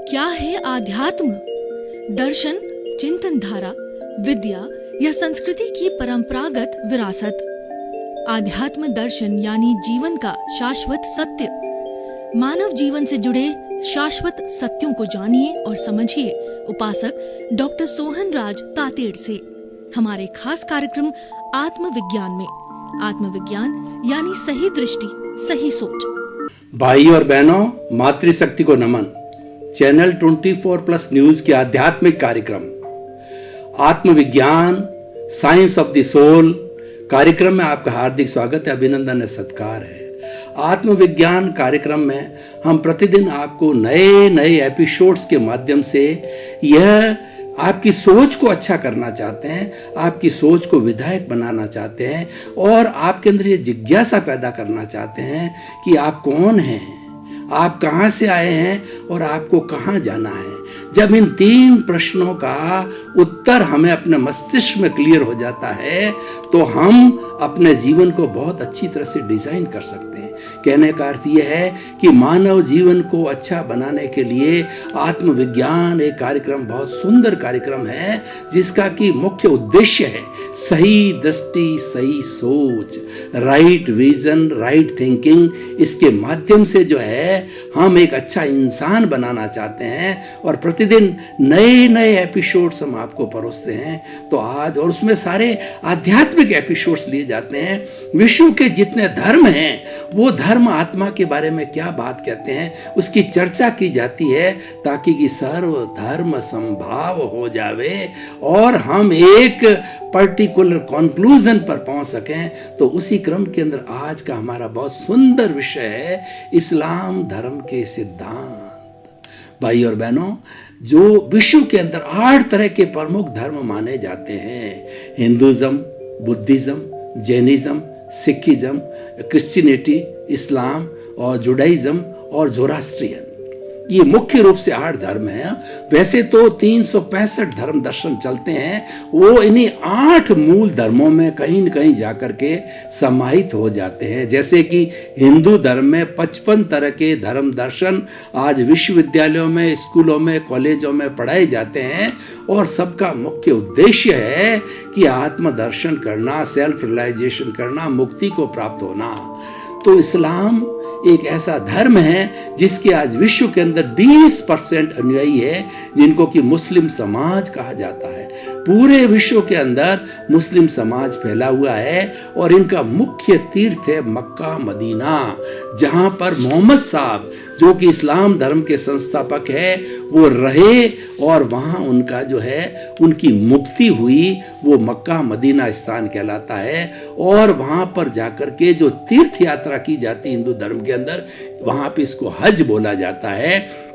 क्या है आध्यात्म? दर्शन, चिंतन धारा, विद्या या संस्कृति की परंपरागत विरासत। आध्यात्म दर्शन यानी जीवन का शाश्वत सत्य। मानव जीवन से जुड़े शाश्वत सत्यों को जानिए और समझिए उपासक डॉक्टर सोहन राज तातेड़ से हमारे खास कार्यक्रम आत्मविज्ञान में। आत्मविज्ञान यानी सही दृष्टि, सही सोच। भाई और बहनों, मातृशक्ति को नमन। चैनल 24+ न्यूज के आध्यात्मिक कार्यक्रम आत्मविज्ञान, साइंस ऑफ द सोल कार्यक्रम में आपका हार्दिक स्वागत है, अभिनंदन है, सत्कार है। आत्मविज्ञान कार्यक्रम में हम प्रतिदिन आपको नए नए एपिसोड्स के माध्यम से यह आपकी सोच को अच्छा करना चाहते हैं, आपकी सोच को विधायक बनाना चाहते हैं और आपके अंदर ये जिज्ञासा पैदा करना चाहते हैं कि आप कौन हैं, आप कहाँ से आए हैं और आपको कहाँ जाना है। जब इन 3 प्रश्नों का उत्तर हमें अपने मस्तिष्क में क्लियर हो जाता है तो हम अपने जीवन को बहुत अच्छी तरह से डिजाइन कर सकते हैं। कहने का अर्थ यह है कि मानव जीवन को अच्छा बनाने के लिए आत्मविज्ञान एक कार्यक्रम, बहुत सुंदर कार्यक्रम है, जिसका कि मुख्य उद्देश्य है सही दृष्टि, सही सोच, राइट विजन, राइट थिंकिंग। इसके माध्यम से जो है हम एक अच्छा इंसान बनाना चाहते हैं और प्रतिदिन नए नए एपिसोड्स हम आपको परोसते हैं। तो आज और उसमें सारे आध्यात्मिक एपिसोड्स लिए जाते हैं। विश्व के जितने धर्म हैं वो धर्म आत्मा के बारे में क्या बात कहते हैं उसकी चर्चा की जाती है, ताकि कि सर्व धर्म संभाव हो जावे और हम एक पर्टिकुलर कंक्लूजन पर पहुंच सकें। तो उसी क्रम के अंदर आज का हमारा बहुत सुंदर विषय है इस्लाम धर्म के सिद्धांत। भाई और बहनों, जो विश्व के अंदर 8 तरह के प्रमुख धर्म माने जाते हैं, Hinduism, Buddhism, Jainism, Sikhism, Christianity, इस्लाम और जुडाइज्म और जोरास्ट्रियन, ये मुख्य रूप से 8 धर्म हैं। वैसे तो 365 धर्म दर्शन चलते हैं, वो इन्हीं 8 मूल धर्मों में कहीं न कहीं जाकर के समाहित हो जाते हैं। जैसे कि हिंदू धर्म में 55 तरह के धर्म दर्शन आज विश्वविद्यालयों में, स्कूलों में, कॉलेजों में पढ़ाए जाते हैं और सबका मुख्य उद्देश्य है कि आत्मदर्शन करना, सेल्फ रियलाइजेशन करना, मुक्ति को प्राप्त होना। तो इस्लाम एक ऐसा धर्म है जिसके आज विश्व के अंदर 20% अनुयायी है, जिनको कि मुस्लिम समाज कहा जाता है। पूरे विश्व के अंदर मुस्लिम समाज फैला हुआ है और इनका मुख्य तीर्थ है मक्का मदीना, जहां पर मोहम्मद साहब जो कि इस्लाम धर्म के संस्थापक है वो रहे और वहां उनका जो है उनकी मुक्ति हुई, वो मक्का मदीना स्थान कहलाता है। और वहां पर जाकर के जो तीर्थ यात्रा की जाती है हिंदू धर्म के अंदर, वहां पे इसको हज बोला जाता है।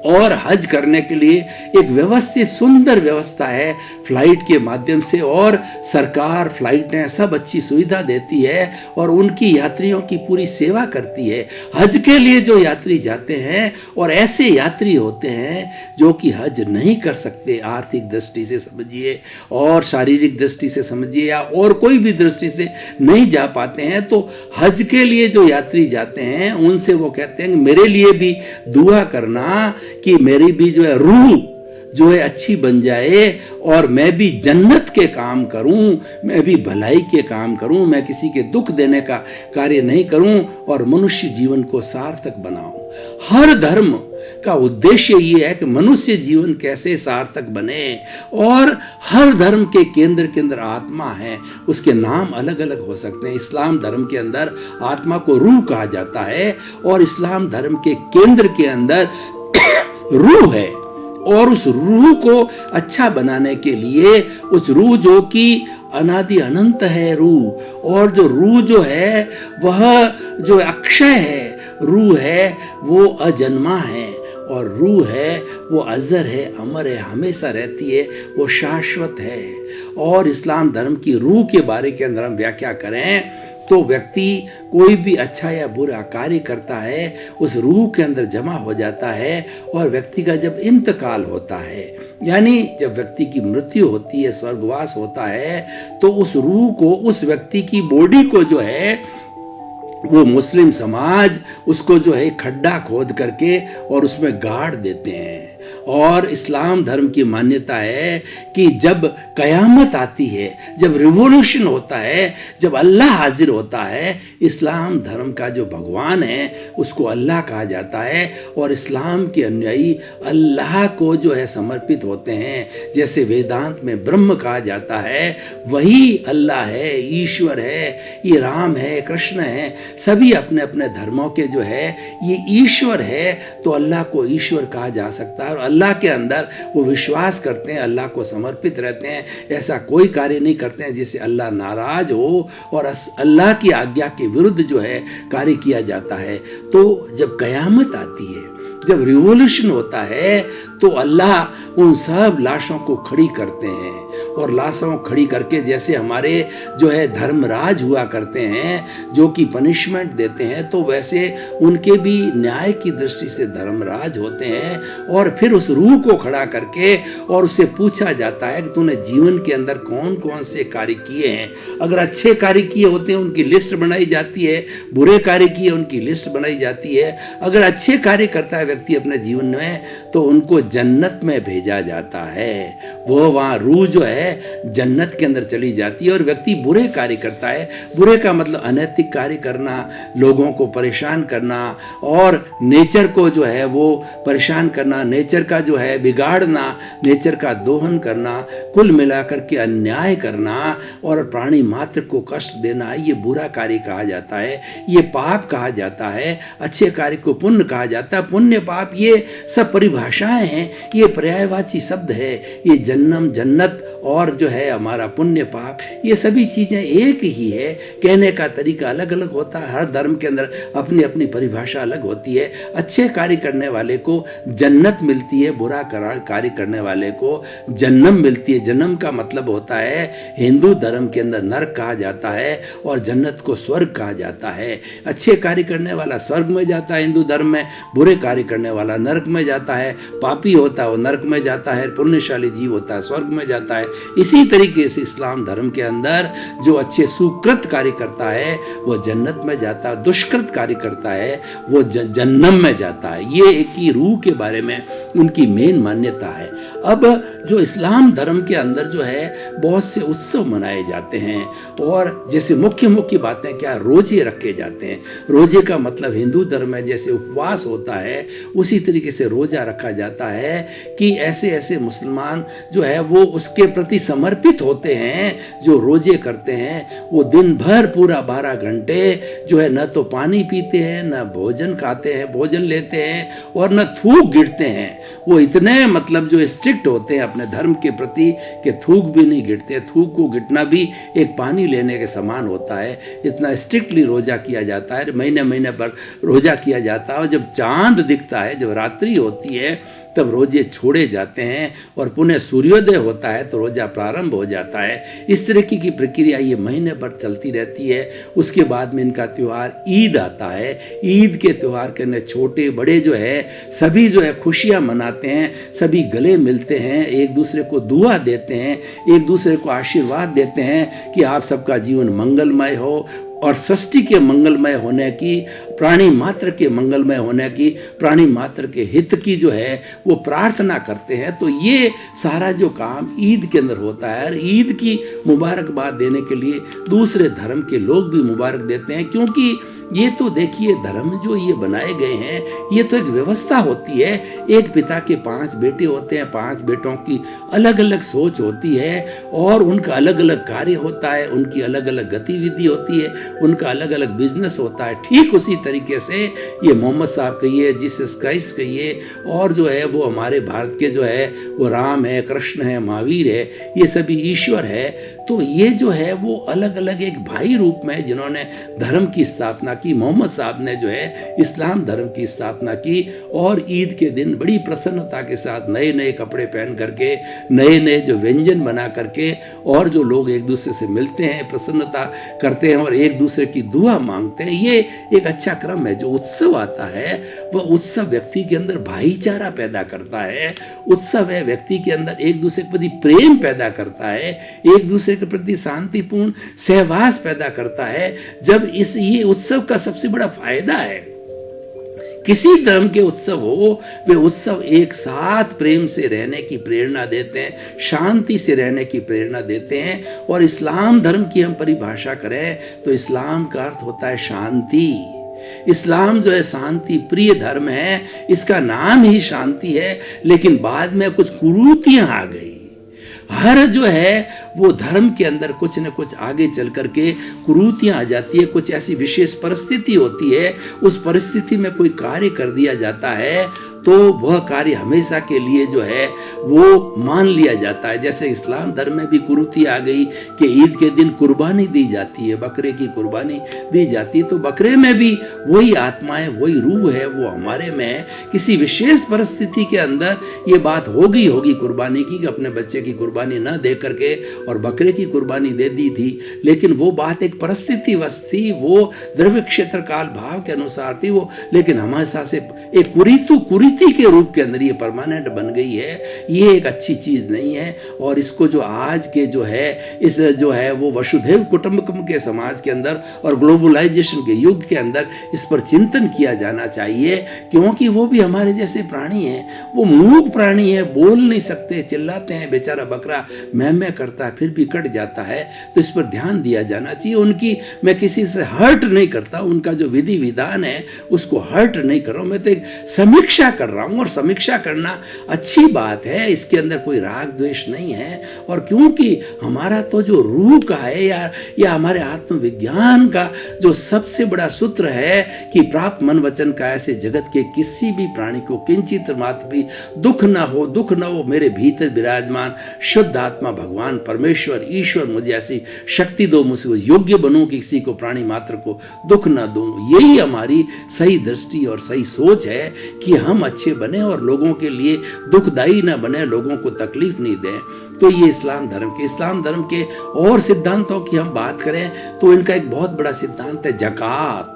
और हज करने के लिए एक व्यवस्थित सुंदर व्यवस्था है फ्लाइट के माध्यम से, और सरकार फ्लाइटें सब अच्छी सुविधा देती है और उनकी यात्रियों की पूरी सेवा करती है। हज के लिए जो यात्री जाते हैं और ऐसे यात्री होते हैं जो कि हज नहीं कर सकते, आर्थिक दृष्टि से समझिए और शारीरिक दृष्टि से समझिए या और कोई भी दृष्टि से नहीं जा पाते हैं, तो हज के लिए जो यात्री जाते हैं उनसे वो कहते हैं मेरे लिए भी दुआ करना कि मेरी भी जो है रूह जो है अच्छी बन जाए और मैं भी जन्नत के काम करूं, मैं भी भलाई के काम करूं, मैं किसी के दुख देने का कार्य नहीं करूं और मनुष्य जीवन को सार्थक बनाऊं। हर धर्म का उद्देश्य ये है कि मनुष्य जीवन कैसे सार्थक बने, और हर धर्म के अंदर आत्मा है, उसके नाम अलग अलग हो सकते हैं। इस्लाम धर्म के अंदर आत्मा को रूह कहा जाता है और इस्लाम धर्म के केंद्र के अंदर रूह है, और उस रूह को अच्छा बनाने के लिए उस रूह जो कि अनादि अनंत है रूह, और जो रूह जो है वह जो अक्षय है, रूह है वो अजन्मा है, और रूह है वो अजर है, अमर है, हमेशा रहती है, वो शाश्वत है। और इस्लाम धर्म की रूह के बारे के अंदर हम व्याख्या करें तो व्यक्ति कोई भी अच्छा या बुरा कार्य करता है उस रूह के अंदर जमा हो जाता है, और व्यक्ति का जब इंतकाल होता है, यानी जब व्यक्ति की मृत्यु होती है, स्वर्गवास होता है, तो उस रूह को, उस व्यक्ति की बॉडी को जो है वो मुस्लिम समाज उसको जो है खड्डा खोद करके और उसमें गाड़ देते हैं। और इस्लाम धर्म की मान्यता है कि जब कयामत आती है, जब रिवॉल्यूशन होता है, जब अल्लाह हाजिर होता है, इस्लाम धर्म का जो भगवान है उसको अल्लाह कहा जाता है और इस्लाम के अनुयायी अल्लाह को जो है समर्पित होते हैं। जैसे वेदांत में ब्रह्म कहा जाता है वही अल्लाह है, ईश्वर है, ये राम है, कृष्ण है, सभी अपने अपने धर्मों के जो है ये ईश्वर है, तो अल्लाह को ईश्वर कहा जा सकता है। और अल्लाह के अंदर वो विश्वास करते हैं, अल्लाह को समर्पित रहते हैं, ऐसा कोई कार्य नहीं करते हैं जिससे अल्लाह नाराज हो और अल्लाह की आज्ञा के विरुद्ध जो है कार्य किया जाता है। तो जब कयामत आती है, जब रिवॉल्यूशन होता है, तो अल्लाह उन सब लाशों को खड़ी करते हैं और लाशों खड़ी करके जैसे हमारे जो है धर्मराज हुआ करते हैं जो कि पनिशमेंट देते हैं, तो वैसे उनके भी न्याय की दृष्टि से धर्मराज होते हैं। और फिर उस रूह को खड़ा करके और उससे पूछा जाता है कि तूने जीवन के अंदर कौन कौन से कार्य किए हैं। अगर अच्छे कार्य किए होते हैं उनकी लिस्ट बनाई जाती है, बुरे कार्य किए उनकी लिस्ट बनाई जाती है। अगर अच्छे कार्य करता है व्यक्ति अपने जीवन में तो उनको जन्नत में भेजा जाता है, वो वहाँ रूह जो है जन्नत के अंदर चली जाती है। और व्यक्ति बुरे कार्य करता है, बुरे का मतलब अनैतिक कार्य करना, लोगों को परेशान करना और नेचर को जो है वो परेशान करना, नेचर का जो है बिगाड़ना, नेचर का दोहन करना, कुल मिलाकर के अन्याय करना और प्राणी मात्र को कष्ट देना, ये बुरा कार्य कहा जाता है, ये पाप कहा जाता है। अच्छे कार्य को पुण्य कहा जाता है। पुण्य पाप ये सब परिभाषाएं हैं, ये पर्यायवाची शब्द है। ये जन्म जन्नत और जो है हमारा पुण्य पाप, ये सभी चीजें एक ही है। कहने का तरीका अलग अलग होता है, हर धर्म के अंदर अपनी अपनी परिभाषा अलग होती है। अच्छे कार्य करने वाले को जन्नत मिलती है, बुरा कार्य करने वाले को जन्नम मिलती है। जन्म का मतलब होता है हिंदू धर्म के अंदर नरक कहा जाता है और जन्नत को स्वर्ग कहा जाता है। अच्छे कार्य करने वाला स्वर्ग में जाता है हिंदू धर्म में, बुरे कार्य करने वाला नरक में जाता है। पापी होता है वो नरक में जाता है, पुण्यशाली जीव होता है स्वर्ग में जाता है। इसी तरीके से इस्लाम धर्म के अंदर जो अच्छे सुकृत कार्य करता है वो जन्नत में जाता है, दुष्कृत कार्य करता है वो जन्नम में जाता है। ये एक ही रूह के बारे में उनकी मेन मान्यता है। अब जो इस्लाम धर्म के अंदर जो है बहुत से उत्सव मनाए जाते हैं और जैसे मुख्य मुख्य बातें क्या, रोजे रखे जाते हैं। रोजे का मतलब हिंदू धर्म में जैसे उपवास होता है उसी तरीके से रोजा रखा जाता है कि ऐसे ऐसे मुसलमान जो है वो उसके प्रति समर्पित होते हैं। जो रोजे करते हैं वो दिन भर पूरा 12 घंटे जो है न तो पानी पीते हैं, न भोजन खाते हैं, भोजन लेते हैं और न थूक गिरते हैं। वो इतने मतलब जो स्ट्रिक्ट होते हैं अपने धर्म के प्रति कि थूक भी नहीं गिरते। थूक को गिरना भी एक पानी लेने के समान होता है। इतना स्ट्रिक्टली रोजा किया जाता है, महीने महीने पर रोजा किया जाता है। और जब चांद दिखता है, जब रात्रि होती है, तब रोजे छोड़े जाते हैं और पुनः सूर्योदय होता है तो रोजा प्रारंभ हो जाता है। इस तरह की प्रक्रिया ये महीने भर चलती रहती है। उसके बाद में इनका त्यौहार ईद आता है। ईद के त्यौहार के अंदर छोटे बड़े जो है सभी जो है खुशियां मनाते हैं, सभी गले मिलते हैं, एक दूसरे को दुआ देते हैं, एक दूसरे को आशीर्वाद देते हैं कि आप सबका जीवन मंगलमय हो और सृष्टि के मंगलमय होने की, प्राणी मात्र के मंगलमय होने की, प्राणी मात्र के हित की जो है वो प्रार्थना करते हैं। तो ये सारा जो काम ईद के अंदर होता है। और ईद की मुबारकबाद देने के लिए दूसरे धर्म के लोग भी मुबारक देते हैं, क्योंकि ये तो देखिए धर्म जो ये बनाए गए हैं ये तो एक व्यवस्था होती है। एक पिता के 5 बेटे होते हैं, 5 बेटों की अलग अलग सोच होती है और उनका अलग अलग कार्य होता है, उनकी अलग अलग गतिविधि होती है, उनका अलग अलग बिजनेस होता है। ठीक उसी तरीके से ये मोहम्मद साहब कहिए, जीसस क्राइस्ट कहिए, और जो है वो हमारे भारत के जो है वो राम है, कृष्ण है, महावीर है, ये सभी ईश्वर है। तो ये जो है वो अलग अलग एक भाई रूप में जिन्होंने धर्म की स्थापना की। मोहम्मद साहब ने जो है इस्लाम धर्म की स्थापना की और ईद के दिन बड़ी प्रसन्नता के साथ नए नए कपड़े पहन करके, नए नए जो व्यंजन बना करके, और जो लोग एक दूसरे से मिलते हैं, प्रसन्नता करते हैं और एक दूसरे की दुआ मांगते हैं। ये एक अच्छा क्रम है। जो उत्सव आता है वह उत्सव व्यक्ति के अंदर भाईचारा पैदा करता है। उत्सव है व्यक्ति के अंदर एक दूसरे के प्रति प्रेम पैदा करता है, एक दूसरे दूसरे के प्रति शांतिपूर्ण सहवास पैदा करता है। जब ये उत्सव का सबसे बड़ा फायदा है, किसी धर्म के उत्सव हो, वे उत्सव एक साथ प्रेम से रहने की प्रेरणा देते हैं, शांति से रहने की प्रेरणा देते हैं। और इस्लाम धर्म की हम परिभाषा करें तो इस्लाम का अर्थ होता है शांति। इस्लाम जो है शांति प्रिय धर्म है, इसका नाम ही शांति है। लेकिन बाद में कुछ कुरीतियां आ गई। हर जो है वो धर्म के अंदर कुछ न कुछ आगे चल करके कुरीतियां आ जाती है, कुछ ऐसी विशेष परिस्थिति होती है, उस परिस्थिति में कोई कार्य कर दिया जाता है तो वह कार्य हमेशा के लिए जो है वो मान लिया जाता है। जैसे इस्लाम धर्म में भी कुरीति आ गई कि ईद के दिन कुर्बानी दी जाती है, बकरे की कुर्बानी दी जाती है, तो बकरे में भी वही आत्मा है, वही रूह है, वो हमारे में है। किसी विशेष परिस्थिति के अंदर ये बात होगी कुर्बानी की कि अपने बच्चे की कुर्बानी न दे करके और बकरे की कुर्बानी दे दी थी, लेकिन वो बात एक परिस्थिति वश थी, वो द्रव्य क्षेत्र काल भाव के अनुसार थी वो, लेकिन हमेशा से एक कुरीति के रूप के अंदर ये परमानेंट बन गई है। ये एक अच्छी चीज नहीं है। और इसको जो आज के जो है इस जो है वो वसुधैव कुटुंबकम के समाज के अंदर और ग्लोबलाइजेशन के युग के अंदर इस पर चिंतन किया जाना चाहिए, क्योंकि वो भी हमारे जैसे प्राणी हैं। वो मूक प्राणी है, बोल नहीं सकते, चिल्लाते हैं, बेचारा बकरा मैं करता है फिर भी कट जाता है, तो इस पर ध्यान दिया जाना चाहिए। उनकी मैं किसी से हर्ट नहीं करता, उनका जो विधि विधान है उसको हर्ट नहीं कर रहा हूं, मैं तो एक समीक्षा कर रहा हूं। और समीक्षा करना अच्छी बात है, इसके अंदर कोई राग द्वेष नहीं है। और क्योंकि हमारा तो जो रूह का है या हमारे आत्मविज्ञान का जो सबसे बड़ा सूत्र है कि प्राप्त मन वचन का ऐसे जगत के किसी भी प्राणी को किंचित मात्र भी दुख न हो, मेरे भीतर विराजमान शुद्ध आत्मा भगवान परमेश्वर ईश्वर मुझे ऐसी शक्ति दो, मुझे योग्य बनूं कि किसी को प्राणी मात्र को दुख न दूं। यही हमारी सही दृष्टि और सही सोच है कि हम अच्छे बने और लोगों के लिए दुखदाई ना बने, लोगों को तकलीफ नहीं दें। तो ये इस्लाम धर्म के और सिद्धांतों की हम बात करें तो इनका एक बहुत बड़ा सिद्धांत है ज़कात,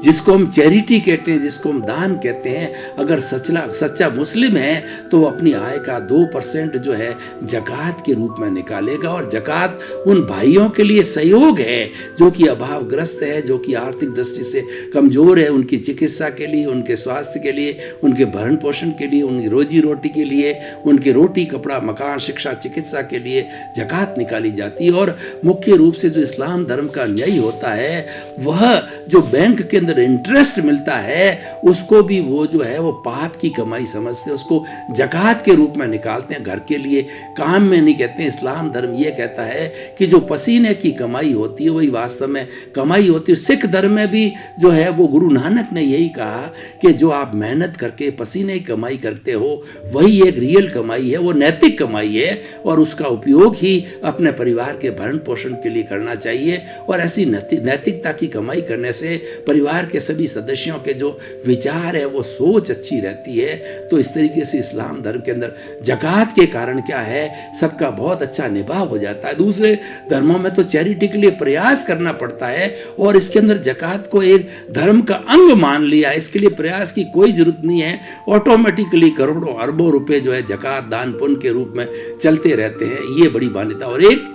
जिसको हम चैरिटी कहते हैं, जिसको हम दान कहते हैं। अगर सच्चा मुस्लिम है तो वो अपनी आय का 2% जो है ज़कात के रूप में निकालेगा। और ज़कात उन भाइयों के लिए सहयोग है जो कि अभावग्रस्त है, जो कि आर्थिक दृष्टि से कमजोर है, उनकी चिकित्सा के लिए, उनके स्वास्थ्य के लिए, उनके भरण पोषण के लिए, उनकी रोजी रोटी के लिए, उनके रोटी कपड़ा मकान शिक्षा चिकित्सा के लिए ज़कात निकाली जाती है। और मुख्य रूप से जो इस्लाम धर्म का न्याय होता है, वह जो बैंक के अंदर इंटरेस्ट मिलता है उसको भी वो जो है वो पाप की कमाई समझते हैं, उसको ज़कात के रूप में निकालते हैं, घर के लिए काम में नहीं कहते हैं। इस्लाम धर्म ये कहता है कि जो पसीने की कमाई होती है वही वास्तव में कमाई होती है। सिख धर्म में भी जो है वो गुरु नानक ने यही कहा कि जो आप मेहनत करके पसीने की कमाई करते हो वही एक रियल कमाई है, वो नैतिक कमाई है और उसका उपयोग ही अपने परिवार के भरण पोषण के लिए करना चाहिए। और ऐसी नैतिकता की कमाई करने से परिवार के सभी सदस्यों के जो विचार है वो सोच अच्छी रहती है। तो इस तरीके से इस्लाम धर्म के अंदर ज़कात के कारण क्या है, सबका बहुत अच्छा निभाव हो जाता है। दूसरे धर्मों में तो चैरिटी के लिए प्रयास करना पड़ता है और इसके अंदर ज़कात को एक धर्म का अंग मान लिया, इसके लिए प्रयास की कोई जरूरत नहीं है। ऑटोमेटिकली करोड़ों अरबों रुपए जो है ज़कात दान पुण्य के रूप में चलते रहते हैं। ये बड़ी मान्यता। और एक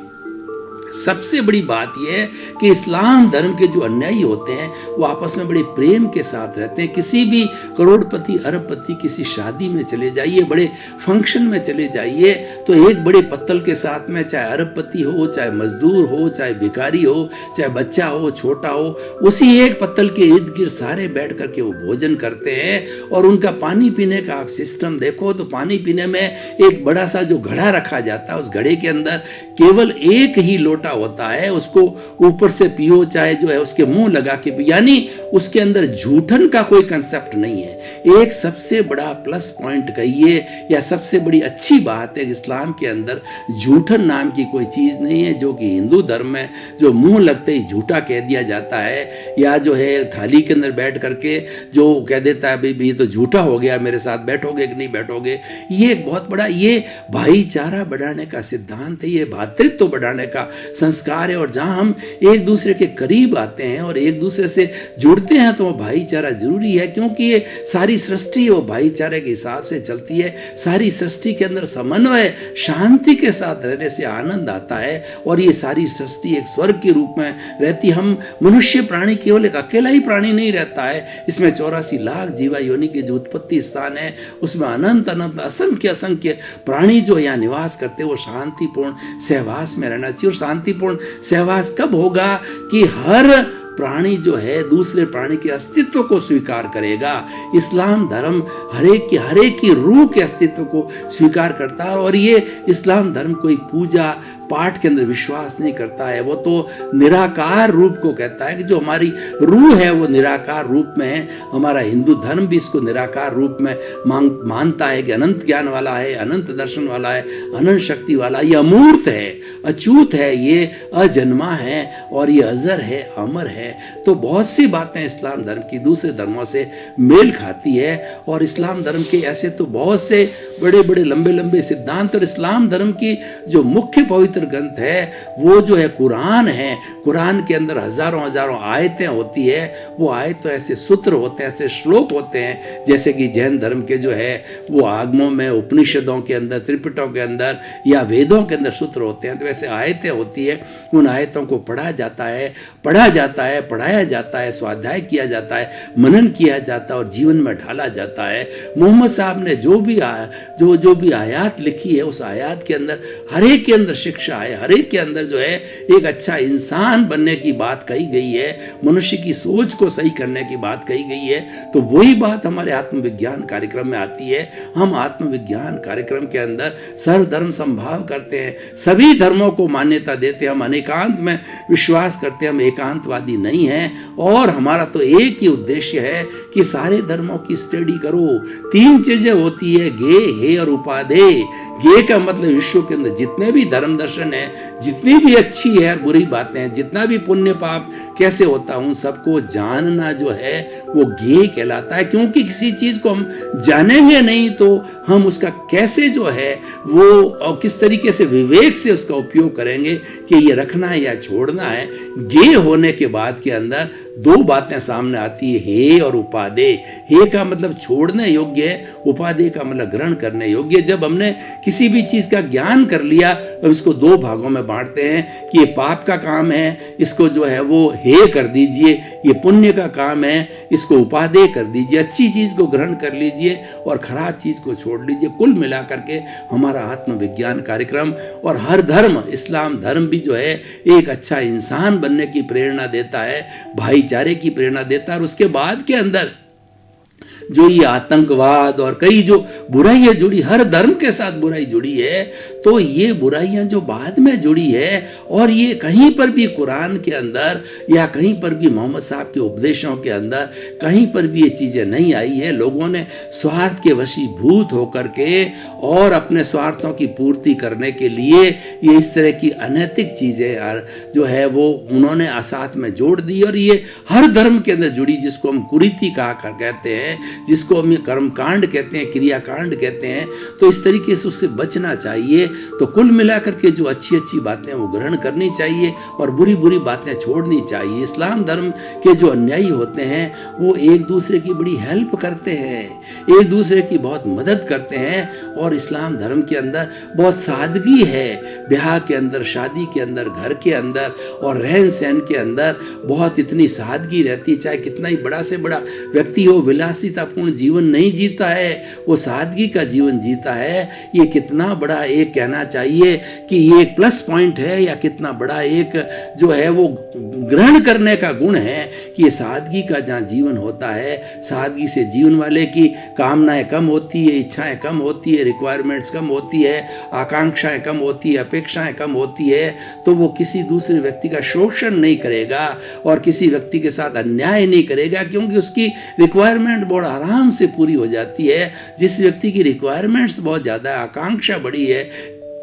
सबसे बड़ी बात यह है कि इस्लाम धर्म के जो अन्यायी होते हैं वो आपस में बड़े प्रेम के साथ रहते हैं। किसी भी करोड़पति अरबपति किसी शादी में चले जाइए, बड़े फंक्शन में चले जाइए, तो एक बड़े पत्तल के साथ में चाहे अरबपति हो, चाहे मजदूर हो, चाहे भिखारी हो, चाहे बच्चा हो, छोटा हो, उसी एक पत्तल के इर्द गिर्द सारे बैठ करके वो भोजन करते हैं। और उनका पानी पीने का आप सिस्टम देखो तो पानी पीने में एक बड़ा सा जो घड़ा रखा जाता है, उस घड़े के अंदर केवल एक ही लोटा होता है, उसको ऊपर से पियो चाहे जो है उसके मुंह लगा के पियो, यानी उसके अंदर झूठन का कोई कंसेप्ट नहीं है। एक सबसे बड़ा प्लस पॉइंट कहिए या सबसे बड़ी अच्छी बात है, इस्लाम के अंदर झूठन नाम की कोई चीज नहीं है, जो कि हिंदू धर्म में जो मुंह लगते ही झूठा कह दिया जाता है, या जो है थाली के अंदर बैठ करके जो कह देता है भाई तो झूठा हो गया, मेरे साथ बैठोगे कि नहीं बैठोगे। ये एक बहुत बड़ा ये भाईचारा बढ़ाने का सिद्धांत है, ये भातृत्व बढ़ाने का संस्कार है, और जहाँ हम एक दूसरे के करीब आते हैं और एक दूसरे से जुड़ते हैं तो वो भाईचारा जरूरी है, क्योंकि ये सारी सृष्टि है वो भाईचारे के हिसाब से चलती है। सारी सृष्टि के अंदर समन्वय, शांति के साथ रहने से आनंद आता है, और ये सारी सृष्टि एक स्वर्ग के रूप में रहती। हम मनुष्य प्राणी केवल एक अकेला ही प्राणी नहीं रहता है, इसमें 84 लाख जीवा योनि के जो उत्पत्ति स्थान है उसमें अनंत अनंत असंख्य असंख्य प्राणी जो यहाँ निवास करते हैं, वो शांतिपूर्ण सहवास में रहना चाहिए। और शांतिपूर्ण सहवास कब होगा कि हर प्राणी जो है दूसरे प्राणी के अस्तित्व को स्वीकार करेगा। इस्लाम धर्म हरेक की रूह के अस्तित्व को स्वीकार करता है, और ये इस्लाम धर्म कोई पूजा पाठ के अंदर विश्वास नहीं करता है। वो तो निराकार रूप को कहता है कि जो हमारी रूह है वो निराकार रूप में है। हमारा हिंदू धर्म भी इसको निराकार रूप में मानता है कि अनंत ज्ञान वाला है, अनंत दर्शन वाला है, अनंत शक्ति वाला, ये अमूर्त है, अछूत है, ये अजन्मा है, और ये अजर है, अमर है। तो बहुत सी बातें इस्लाम धर्म की दूसरे धर्मों से मेल खाती है, और इस्लाम धर्म के ऐसे तो बहुत से बड़े बड़े लंबे लंबे सिद्धांत। और इस्लाम धर्म की जो मुख्य पवित्र ग्रंथ है वो जो है कुरान है। कुरान के अंदर हजारों हजारों आयतें होती है। वो आयत तो ऐसे सूत्र होते हैं, ऐसे श्लोक होते हैं, जैसे कि जैन धर्म के जो है वो आगमों में, उपनिषदों के अंदर, त्रिपिटकों के अंदर या वेदों के अंदर सूत्र होते हैं। तो ऐसे आयतें होती है, उन आयतों को पढ़ा जाता है, पढ़ाया जाता है, स्वाध्याय किया जाता है, मनन किया जाता है और जीवन में ढाला जाता है। मोहम्मद साहब ने जो भी आयात लिखी है, उस आयात के अंदर हर एक के अंदर शिक्षा है, हर एक के अंदर जो है एक अच्छा इंसान बनने की बात कही गई है, मनुष्य की सोच को सही करने की बात कही गई है। तो वही बात हमारे आत्मविज्ञान कार्यक्रम में आती है। हम आत्मविज्ञान कार्यक्रम के अंदर सर्वधर्म संभाव करते हैं, सभी धर्मों को मान्यता देते हैं, हम अनेकांत में विश्वास करते हैं, हम एकांतवादी नहीं है। और हमारा तो एक ही उद्देश्य है कि सारे धर्मों की स्टडी करो। 3 चीजें होती है, गे, हे और उपाधे। गे का मतलब विश्व के अंदर जितने भी धर्म दर्शन है, जितनी भी अच्छी है और बुरी बातें हैं, जितना भी पुण्य पाप कैसे होता हूं, सबको जानना जो है वो गे कहलाता है। क्योंकि किसी चीज को हम जानेंगे नहीं तो हम उसका कैसे जो है वो और किस तरीके से विवेक से उसका उपयोग करेंगे कि ये रखना है या छोड़ना है। गे होने के बाद के अंदर 2 बातें सामने आती है, हे और उपादे। हे का मतलब छोड़ने योग्य है, उपादे का मतलब ग्रहण करने योग्य। जब हमने किसी भी चीज का ज्ञान कर लिया तो इसको 2 भागों में बांटते हैं कि ये पाप का काम है, इसको जो है वो हे कर दीजिए, ये पुण्य का काम है, इसको उपादे कर दीजिए। अच्छी चीज को ग्रहण कर लीजिए और खराब चीज को छोड़ लीजिए। कुल मिलाकर के हमारा आत्मविज्ञान कार्यक्रम और हर धर्म, इस्लाम धर्म भी जो है एक अच्छा इंसान बनने की प्रेरणा देता है, भाईचारे की प्रेरणा देता है। और उसके बाद के अंदर जो ये आतंकवाद और कई जो बुराइयां जुड़ी, हर धर्म के साथ बुराई जुड़ी है, तो ये बुराइयां जो बाद में जुड़ी है और ये कहीं पर भी कुरान के अंदर या कहीं पर भी मोहम्मद साहब के उपदेशों के अंदर कहीं पर भी ये चीजें नहीं आई है। लोगों ने स्वार्थ के वशीभूत होकर के और अपने स्वार्थों की पूर्ति करने के लिए ये इस तरह की अनैतिक चीजें जो है वो उन्होंने साथ में जोड़ दी। और ये हर धर्म के अंदर जुड़ी, जिसको हम कुरीति कहते हैं, जिसको हम कर्मकांड कहते हैं, क्रियाकांड कहते हैं। तो इस तरीके से उससे बचना चाहिए। तो कुल मिलाकर के जो अच्छी अच्छी बातें वो ग्रहण करनी चाहिए और बुरी बुरी बातें छोड़नी चाहिए। इस्लाम धर्म के जो अन्यायी होते हैं वो एक दूसरे की बड़ी हेल्प करते हैं, एक दूसरे की बहुत मदद करते हैं। और इस्लाम धर्म के अंदर बहुत सादगी है, ब्याह के अंदर, शादी के अंदर, घर के अंदर और रहन सहन के अंदर बहुत इतनी सादगी रहती है। चाहे कितना ही बड़ा से बड़ा व्यक्ति हो, विलासितापूर्ण जीवन नहीं जीता है, वो सादगी का जीवन जीता है। ये कितना बड़ा एक कहना चाहिए कि ये एक प्लस पॉइंट है, या कितना बड़ा एक जो है वो ग्रहण करने का गुण है कि ये सादगी का जहाँ जीवन होता है, सादगी से जीवन वाले की कामनाएं कम होती है, इच्छाएं कम होती है, रिक्वायरमेंट्स कम होती है, आकांक्षाएं कम होती है, अपेक्षाएं कम होती है। तो वो किसी दूसरे व्यक्ति का शोषण नहीं करेगा और किसी व्यक्ति के साथ अन्याय नहीं करेगा, क्योंकि उसकी रिक्वायरमेंट बहुत आराम से पूरी हो जाती है। जिस व्यक्ति की रिक्वायरमेंट्स बहुत ज़्यादा है, आकांक्षा बड़ी है,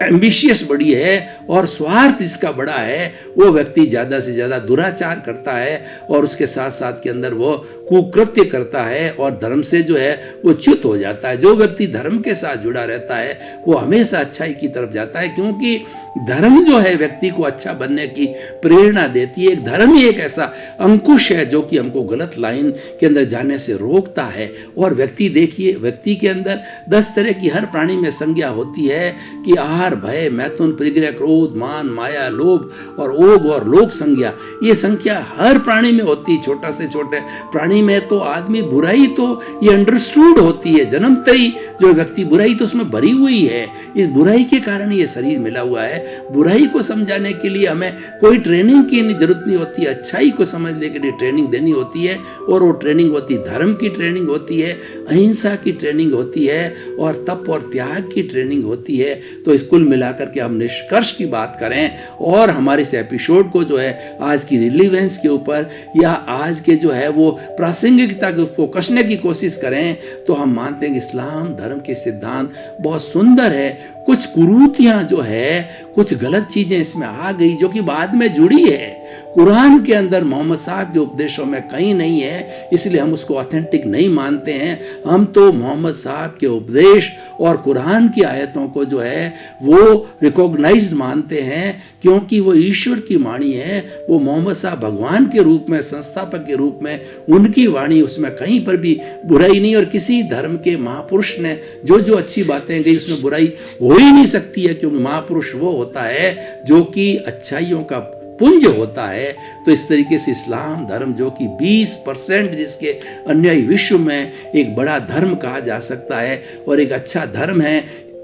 एम्बिशियस बड़ी है और स्वार्थ इसका बड़ा है, वो व्यक्ति ज़्यादा से ज़्यादा दुराचार करता है और उसके साथ साथ के अंदर वो कुकृत्य करता है और धर्म से जो है वो च्युत हो जाता है। जो व्यक्ति धर्म के साथ जुड़ा रहता है वो हमेशा अच्छाई की तरफ जाता है, क्योंकि धर्म जो है व्यक्ति को अच्छा बनने की प्रेरणा देती है। एक धर्म ही एक ऐसा अंकुश है जो कि हमको गलत लाइन के अंदर जाने से रोकता है। और व्यक्ति देखिए, व्यक्ति के अंदर 10 तरह की हर प्राणी में संज्ञा होती है कि आहार, भय, मैथुन, परिग्रह, क्रोध, मान, माया, लोभ और ओग और लोक संज्ञा, ये संख्या हर प्राणी में होती है। छोटा से छोटे प्राणी में तो आदमी बुराई तो ये अंडरस्टूड होती है, जन्मते ही जो व्यक्ति बुराई तो उसमें भरी हुई है। इस बुराई के कारण ये शरीर मिला हुआ है। बुराई को समझाने के लिए हमें कोई ट्रेनिंग की जरूरत नहीं होती, अच्छाई को समझने के लिए ट्रेनिंग देनी होती है। और वो ट्रेनिंग होती है, धर्म की ट्रेनिंग होती है, अहिंसा की ट्रेनिंग होती है और तप और त्याग की ट्रेनिंग होती है। तो इस कुल मिलाकर के हम निष्कर्ष की बात करें और हमारे इस एपिसोड को जो है आज की रिलीवेंस के ऊपर या आज के जो है वो प्रासंगिकता को कसने की कोशिश करें तो हम मानते हैं कि इस्लाम धर्म के सिद्धांत बहुत सुंदर है। कुछ कुरीतियां जो है, कुछ गलत चीजें इसमें आ गई जो कि बाद में जुड़ी है। कुरान के अंदर मोहम्मद साहब के उपदेशों में कहीं नहीं है, इसलिए हम उसको ऑथेंटिक नहीं मानते हैं। हम तो मोहम्मद साहब के उपदेश और कुरान की आयतों को जो है वो रिकॉग्नाइज्ड मानते हैं, क्योंकि वो ईश्वर की वाणी है। वो मोहम्मद साहब भगवान के रूप में, संस्थापक के रूप में उनकी वाणी, उसमें कहीं पर भी बुराई नहीं। और किसी धर्म के महापुरुष ने जो जो अच्छी बातें कही उसमें बुराई हो ही नहीं सकती है, क्योंकि महापुरुष वो होता है जो कि अच्छाइयों का पुंज होता है। तो इस तरीके से इस्लाम धर्म जो कि 20% जिसके अनुयायी विश्व में एक बड़ा धर्म कहा जा सकता है और एक अच्छा धर्म है,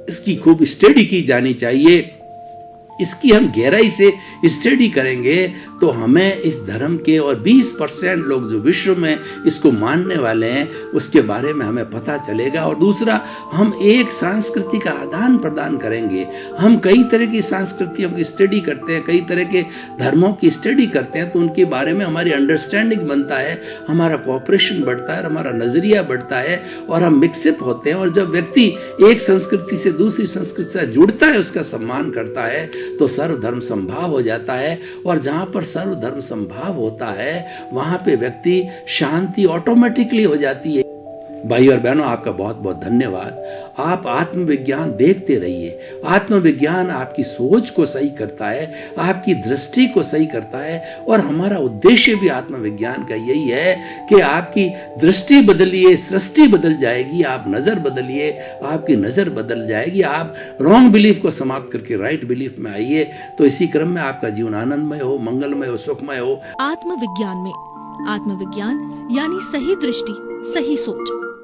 इसकी खूब स्टडी की जानी चाहिए। इसकी हम गहराई से स्टडी करेंगे तो हमें इस धर्म के और 20% लोग जो विश्व में इसको मानने वाले हैं उसके बारे में हमें पता चलेगा। और दूसरा, हम एक संस्कृति का आदान प्रदान करेंगे। हम कई तरह की संस्कृतियों की स्टडी करते हैं, कई तरह के धर्मों की स्टडी करते हैं, तो उनके बारे में हमारी अंडरस्टैंडिंग बनता है, हमारा कोऑपरेशन बढ़ता है, हमारा नजरिया बढ़ता है और हम मिक्सअप होते हैं। और जब व्यक्ति एक संस्कृति से दूसरी संस्कृति से जुड़ता है, उसका सम्मान करता है, तो सर्वधर्म संभाव हो जाता है। और जहां पर सर्वधर्म संभाव होता है वहां पे व्यक्ति शांति ऑटोमेटिकली हो जाती है। भाई और बहनों, आपका बहुत बहुत धन्यवाद। आप आत्मविज्ञान देखते रहिए। आत्मविज्ञान आपकी सोच को सही करता है, आपकी दृष्टि को सही करता है। और हमारा उद्देश्य भी आत्मविज्ञान का यही है कि आपकी दृष्टि बदलिए, सृष्टि बदल जाएगी। आप नजर बदलिए, आपकी नजर बदल जाएगी। आप रॉन्ग बिलीफ को समाप्त करके राइट बिलीफ में आइए। तो इसी क्रम में आपका जीवन आनंदमय हो, मंगलमय हो, सुखमय हो। आत्मविज्ञान में आत्मविज्ञान यानी सही दृष्टि, सही सोच।